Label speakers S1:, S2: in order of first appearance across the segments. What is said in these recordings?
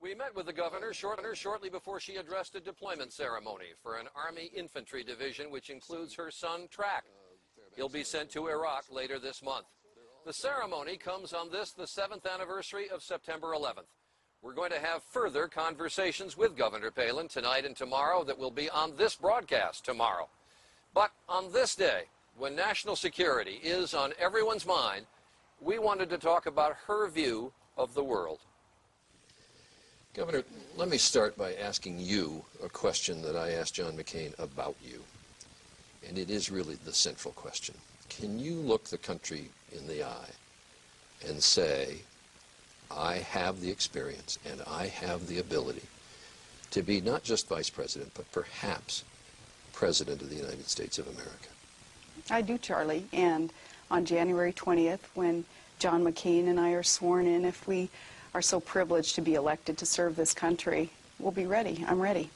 S1: We met with the governor shortly before she addressed a deployment ceremony for an Army infantry division which includes her son, Track. He'll be sent to Iraq later this month. The ceremony comes on the 7th anniversary of September 11th. We're going to have further conversations with Governor Palin tonight and tomorrow that will be on this broadcast tomorrow. But on this day, when national security is on everyone's mind, we wanted to talk about her view of the world.
S2: Governor, let me start by asking you a question that I asked John McCain about you. And it is really the central question. Can you look the country in the eye and say, I have the experience and I have the ability to be not just vice president, but perhaps president of the United States of America?
S3: I do, Charlie. And on January 20th, when John McCain and I are sworn in, if we are so privileged to be elected to serve this country, we'll be ready. I'm ready.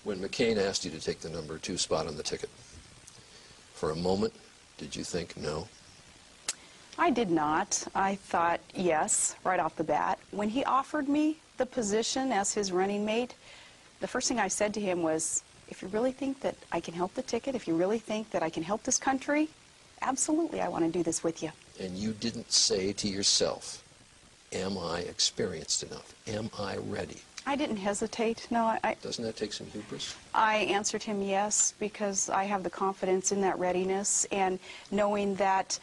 S2: When McCain asked you to take the number 2 spot on the ticket, for a moment, did you think no?
S3: I did not. I thought yes, right off the bat. When he offered me the position as his running mate, the first thing I said to him was, if you really think that I can help the ticket, if you really think that I can help this country, absolutely, I want to do this with you.
S2: And you didn't say to yourself, am I experienced enough? Am I ready?
S3: I didn't hesitate. No,
S2: Doesn't that take some hubris?
S3: I answered him yes, because I have the confidence in that readiness and knowing that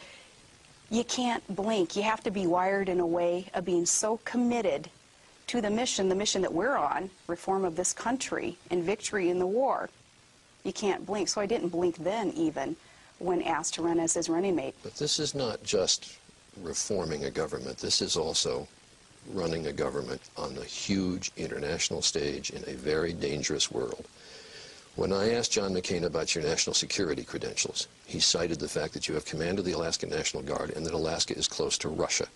S3: you can't blink. You have to be wired in a way of being so committed to the mission that we're on, reform of this country and victory in the war. You can't blink. So I didn't blink then even when asked to run as his running mate.
S2: But this is not just reforming a government. This is also running a government on a huge international stage in a very dangerous world. When I asked John McCain about your national security credentials, he cited the fact that you have command of the Alaska National Guard and that Alaska is close to Russia.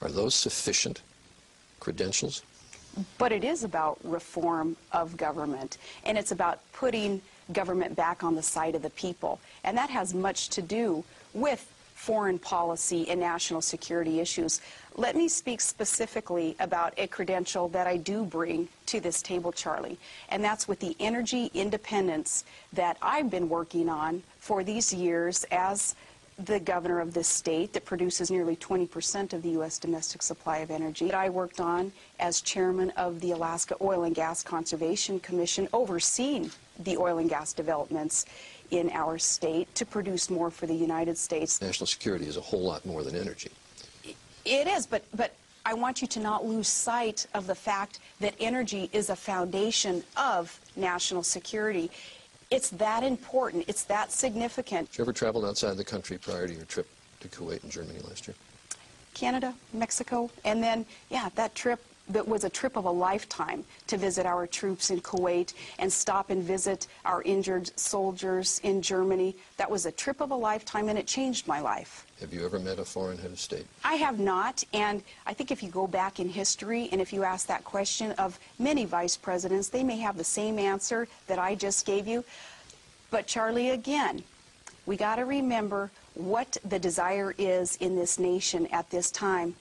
S2: Are those sufficient credentials?
S3: But it is about reform of government, and it's about putting government back on the side of the people. And that has much to do with foreign policy and national security issues. Let me speak specifically about a credential that I do bring to this table, Charlie, and that's with the energy independence that I've been working on for these years as the governor of this state that produces nearly 20% of the U.S. domestic supply of energy. That I worked on as chairman of the Alaska Oil and Gas Conservation Commission, overseeing the oil and gas developments in our state to produce more for the United States.
S2: National security is a whole lot more than energy.
S3: It is, but I want you to not lose sight of the fact that energy is a foundation of national security. It's that important. It's that significant.
S2: Did you ever travel outside the country prior to your trip to Kuwait and Germany last year?
S3: Canada, Mexico, and then, yeah, that trip that was a trip of a lifetime to visit our troops in Kuwait and stop and visit our injured soldiers in Germany. That was a trip of a lifetime, and it changed my life.
S2: Have you ever met a foreign head of state?
S3: I have not, and I think if you go back in history and if you ask that question of many vice presidents, they may have the same answer that I just gave you. But Charlie, again, we got to remember what the desire is in this nation at this time.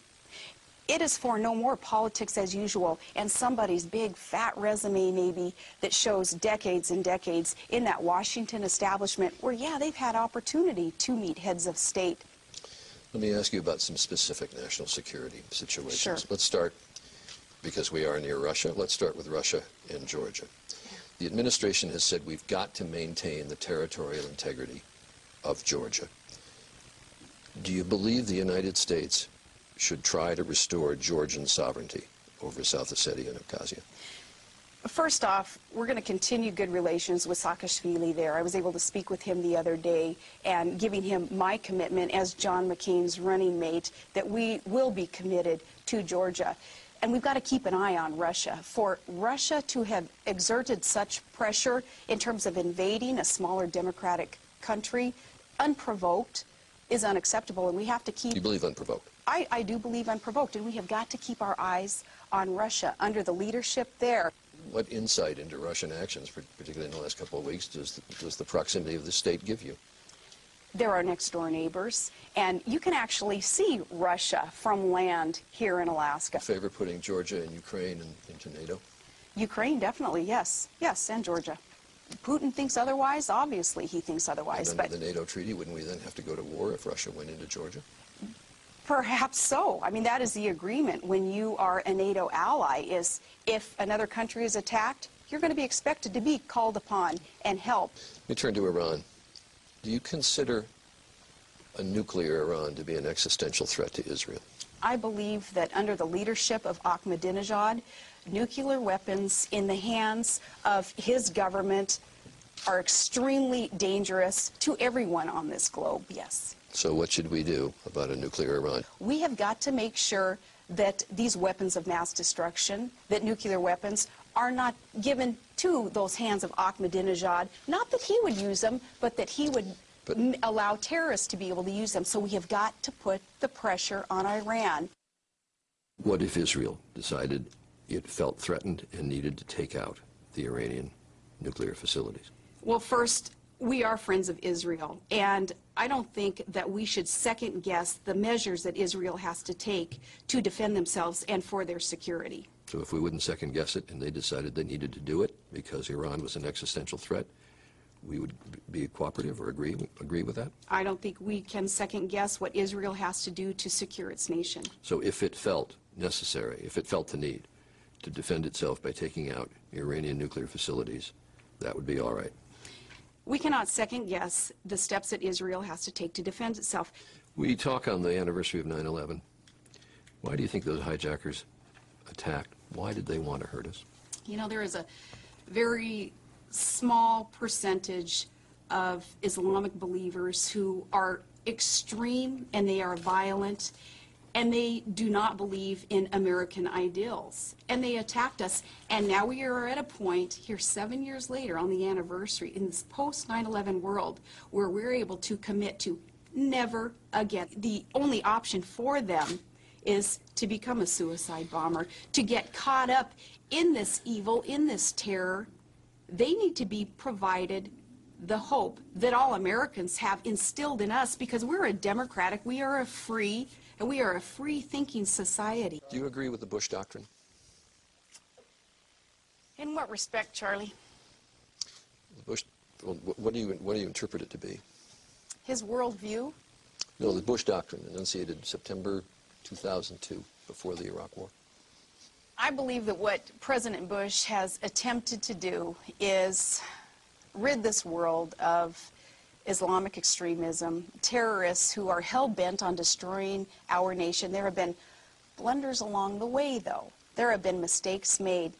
S3: It is for no more politics as usual and somebody's big fat resume maybe that shows decades and decades in that Washington establishment where, yeah, they've had opportunity to meet heads of state.
S2: Let me ask you about some specific national security situations.
S3: Sure.
S2: Let's start, because we are near Russia, let's start with Russia and Georgia. The administration has said we've got to maintain the territorial integrity of Georgia. Do you believe the United States should try to restore Georgian sovereignty over South Ossetia and Abkhazia?
S3: First off, we're going to continue good relations with Saakashvili there. I was able to speak with him the other day and giving him my commitment as John McCain's running mate that we will be committed to Georgia. And we've got to keep an eye on Russia. For Russia to have exerted such pressure in terms of invading a smaller democratic country unprovoked is unacceptable, and we have to keep...
S2: You believe unprovoked?
S3: I do believe unprovoked, and we have got to keep our eyes on Russia under the leadership there.
S2: What insight into Russian actions, particularly in the last couple of weeks, does the proximity of the state give you?
S3: They're our next door neighbors, and you can actually see Russia from land here in Alaska.
S2: Favor putting Georgia and Ukraine into NATO?
S3: Ukraine, definitely, yes. Yes, and Georgia. Putin thinks otherwise. Obviously, he thinks otherwise.
S2: And under the NATO treaty, wouldn't we then have to go to war if Russia went into Georgia?
S3: Perhaps so. I mean, that is the agreement when you are a NATO ally, is if another country is attacked, you're going to be expected to be called upon and help.
S2: Let me turn to Iran. Do you consider a nuclear Iran to be an existential threat to Israel?
S3: I believe that under the leadership of Ahmadinejad, nuclear weapons in the hands of his government are extremely dangerous to everyone on this globe, yes.
S2: So what should we do about a nuclear Iran?
S3: We have got to make sure that these weapons of mass destruction, that nuclear weapons, are not given to those hands of Ahmadinejad. Not that he would use them, but that he would allow terrorists to be able to use them. So we have got to put the pressure on Iran.
S2: What if Israel decided it felt threatened and needed to take out the Iranian nuclear facilities?
S3: Well, first, we are friends of Israel, and I don't think that we should second-guess the measures that Israel has to take to defend themselves and for their security.
S2: So if we wouldn't second-guess it and they decided they needed to do it because Iran was an existential threat, we would be cooperative or agree with that?
S3: I don't think we can second-guess what Israel has to do to secure its nation.
S2: So if it felt necessary, if it felt the need to defend itself by taking out Iranian nuclear facilities, that would be all right?
S3: We cannot second-guess the steps that Israel has to take to defend itself.
S2: We talk on the anniversary of 9/11. Why do you think those hijackers attacked? Why did they want to hurt us?
S3: You know, there is a very small percentage of Islamic believers who are extreme and they are violent and they do not believe in American ideals. And they attacked us. And now we are at a point here 7 years later on the anniversary in this post-9/11 world where we're able to commit to never again. The only option for them is to become a suicide bomber, to get caught up in this evil, in this terror. They need to be provided the hope that all Americans have instilled in us, because we're a democratic, we are a free, and we are a free-thinking society.
S2: Do you agree with the Bush doctrine?
S3: In what respect, Charlie?
S2: The Bush, well, what do you interpret it to be?
S3: His worldview?
S2: No, the Bush doctrine, enunciated September 2002, before the Iraq War.
S3: I believe that what President Bush has attempted to do is rid this world of Islamic extremism, terrorists who are hell-bent on destroying our nation. There have been blunders along the way, though. There have been mistakes made.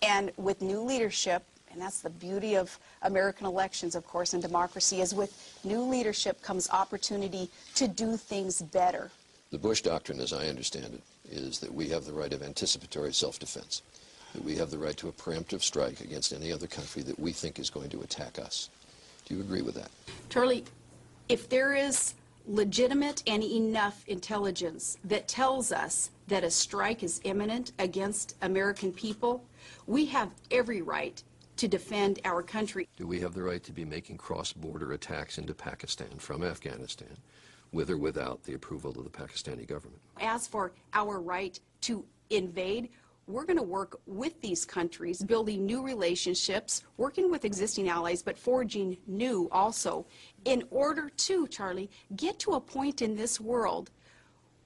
S3: And with new leadership, and that's the beauty of American elections, of course, and democracy, is with new leadership comes opportunity to do things better.
S2: The Bush doctrine, as I understand it, is that we have the right of anticipatory self-defense, that we have the right to a preemptive strike against any other country that we think is going to attack us. Do you agree with that?
S3: Charlie, if there is legitimate and enough intelligence that tells us that a strike is imminent against American people, we have every right to defend our country.
S2: Do we have the right to be making cross-border attacks into Pakistan from Afghanistan, with or without the approval of the Pakistani government?
S3: As for our right to invade, we're going to work with these countries, building new relationships, working with existing allies, but forging new also, in order to, Charlie, get to a point in this world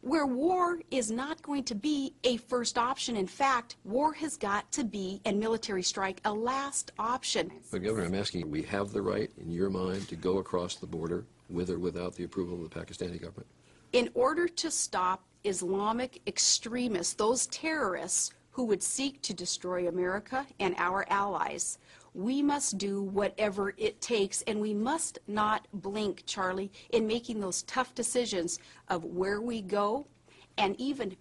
S3: where war is not going to be a first option. In fact, war has got to be, and military strike, a last option.
S2: But Governor, I'm asking, do we have the right, in your mind, to go across the border with or without the approval of the Pakistani government?
S3: In order to stop Islamic extremists, those terrorists who would seek to destroy America and our allies, we must do whatever it takes, and we must not blink, Charlie, in making those tough decisions of where we go and even